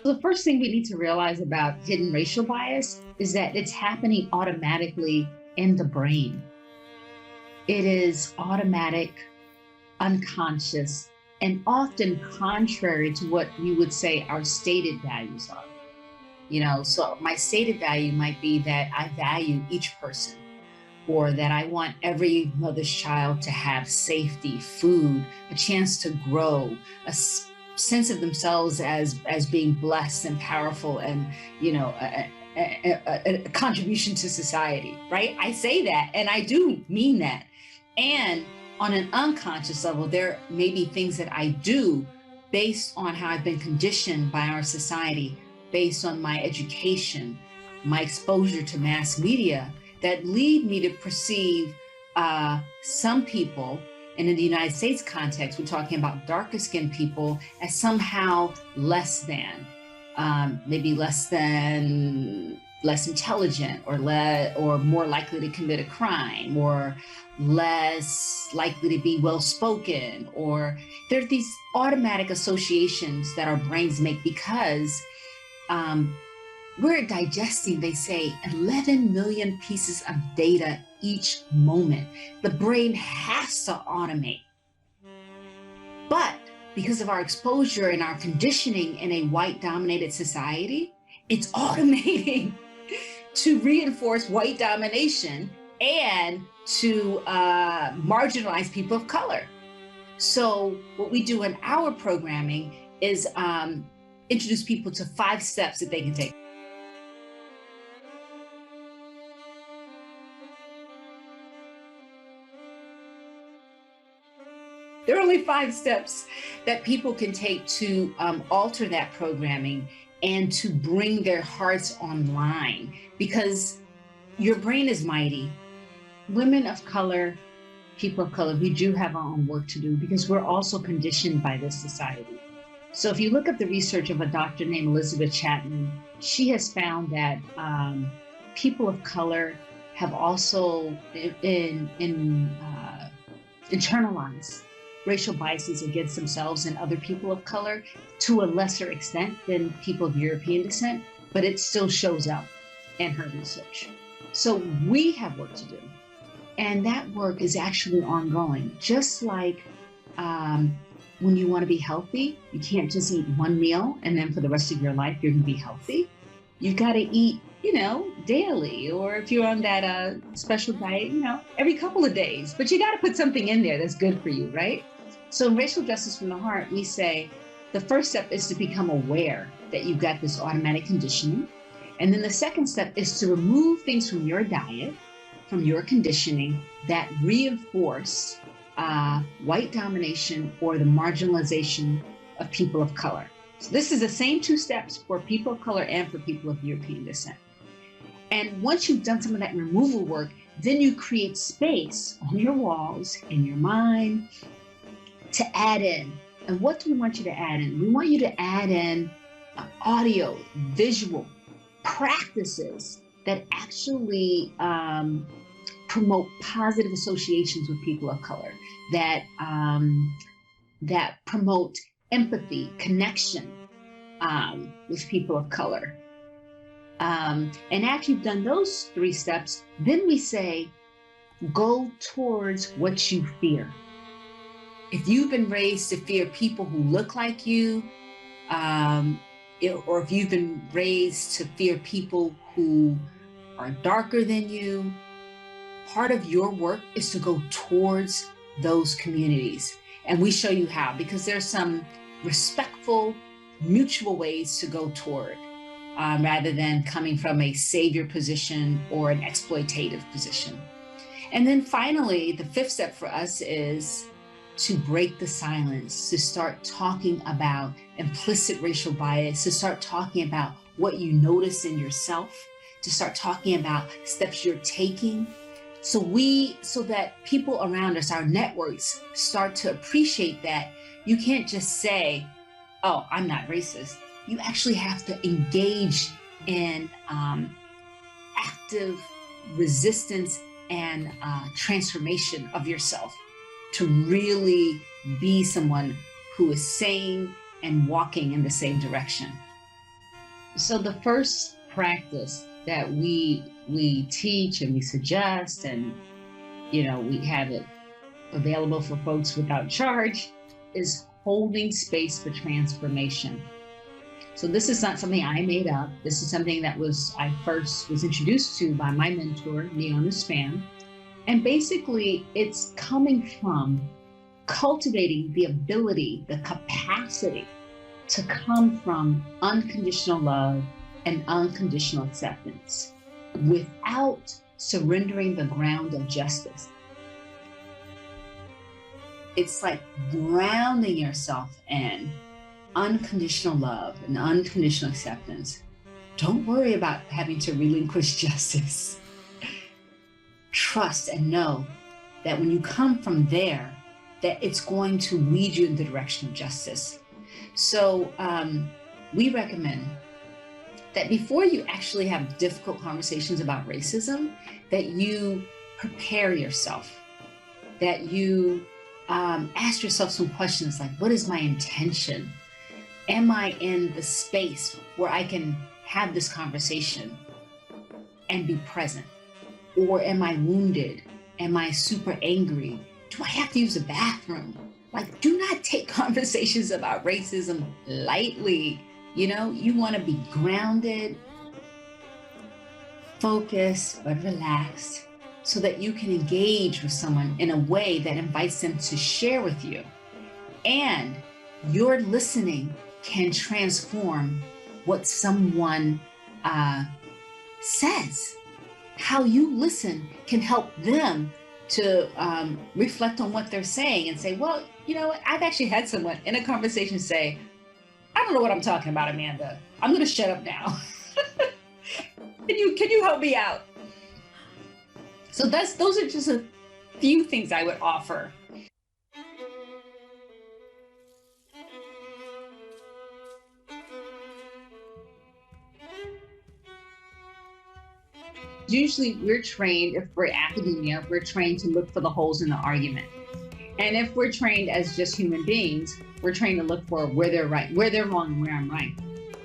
The first thing we need to realize about hidden racial bias is that it's happening automatically in the brain. It is automatic, unconscious, and often contrary to what you would say our stated values are. So my stated value might be that I value each person, or that I want every mother's child to have safety, food, a chance to grow, sense of themselves as being blessed and powerful, and a contribution to society, right? I say that, and I do mean that. And on an unconscious level, there may be things that I do based on how I've been conditioned by our society, based on my education, my exposure to mass media, that lead me to perceive some people, and in the United States context, we're talking about darker skinned people, as somehow less than, maybe less intelligent, or more likely to commit a crime, or less likely to be well-spoken, or there are these automatic associations that our brains make because we're digesting, they say, 11 million pieces of data each moment. The brain has to automate. But because of our exposure and our conditioning in a white-dominated society, it's automating to reinforce white domination and to marginalize people of color. So what we do in our programming is introduce people to 5 steps that they can take. There are only 5 steps that people can take to alter that programming and to bring their hearts online, because your brain is mighty. Women of color, people of color, we do have our own work to do because we're also conditioned by this society. So if you look at the research of a doctor named Elizabeth Chapman, she has found that people of color have also internalized racial biases against themselves and other people of color to a lesser extent than people of European descent, but it still shows up in her research. So we have work to do. And that work is actually ongoing. Just like when you want to be healthy, you can't just eat one meal and then for the rest of your life you're going to be healthy. You've got to eat, daily, or if you're on that special diet, every couple of days. But you got to put something in there that's good for you, right? So in Racial Justice from the Heart, we say the first step is to become aware that you've got this automatic conditioning. And then the second step is to remove things from your diet, from your conditioning, that reinforce white domination or the marginalization of people of color. So this is the same 2 steps for people of color and for people of European descent. And once you've done some of that removal work, then you create space on your walls, in your mind, to add in. And what do we want you to add in? We want you to add in audio, visual practices that actually promote positive associations with people of color, that promote empathy, connection with people of color. And after you've done those 3 steps, then we say, go towards what you fear. If you've been raised to fear people who look like you, or if you've been raised to fear people who are darker than you, part of your work is to go towards those communities. And we show you how, because there's some respectful, mutual ways to go toward, rather than coming from a savior position or an exploitative position. And then finally, the 5th step for us is to break the silence, to start talking about implicit racial bias, to start talking about what you notice in yourself, to start talking about steps you're taking, so that people around us, our networks, start to appreciate that you can't just say, oh, I'm not racist. You actually have to engage in active resistance and transformation of yourself to really be someone who is sane and walking in the same direction. So the first practice that we teach and we suggest, and we have it available for folks without charge, is holding space for transformation. So this is not something I made up. This is something that I first was introduced to by my mentor, Neona Span. And basically it's coming from cultivating the ability, the capacity to come from unconditional love and unconditional acceptance without surrendering the ground of justice. It's like grounding yourself in unconditional love and unconditional acceptance. Don't worry about having to relinquish justice. Trust and know that when you come from there, that it's going to lead you in the direction of justice. So we recommend that before you actually have difficult conversations about racism, that you prepare yourself, that you ask yourself some questions like, what is my intention? Am I in the space where I can have this conversation and be present? Or am I wounded? Am I super angry? Do I have to use the bathroom? Like, do not take conversations about racism lightly. You want to be grounded, focused, but relaxed so that you can engage with someone in a way that invites them to share with you. And your listening can transform what someone says. How you listen can help them to reflect on what they're saying and say, well, I've actually had someone in a conversation say, I don't know what I'm talking about, Amanda. I'm going to shut up now. Can you help me out? So those are just a few things I would offer. Usually we're trained, if we're academia, we're trained to look for the holes in the argument. And if we're trained as just human beings, we're trained to look for where they're right, where they're wrong, and where I'm right.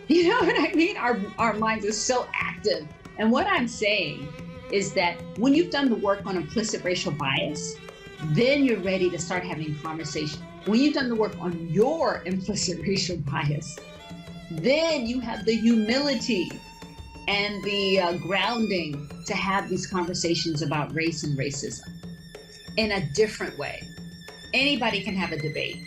You know what I mean? Our minds are so active. And what I'm saying is that when you've done the work on implicit racial bias, then you're ready to start having conversation. When you've done the work on your implicit racial bias, then you have the humility and the grounding to have these conversations about race and racism in a different way. Anybody can have a debate,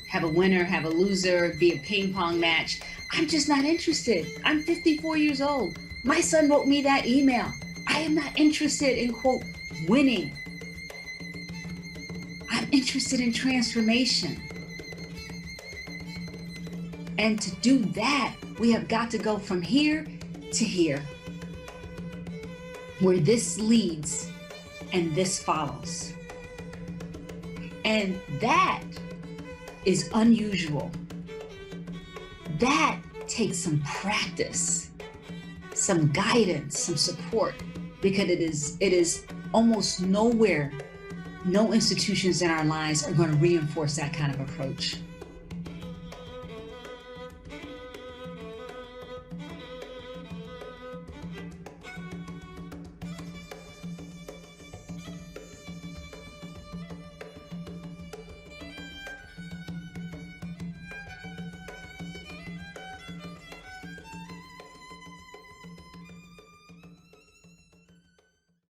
have a winner, have a loser, be a ping pong match. I'm just not interested. I'm 54 years old. My son wrote me that email. I am not interested in, quote, winning. I'm interested in transformation. And to do that, we have got to go from here to here, where this leads and this follows. And that is unusual. That takes some practice, some guidance, some support, because it is almost nowhere, no institutions in our lives are going to reinforce that kind of approach.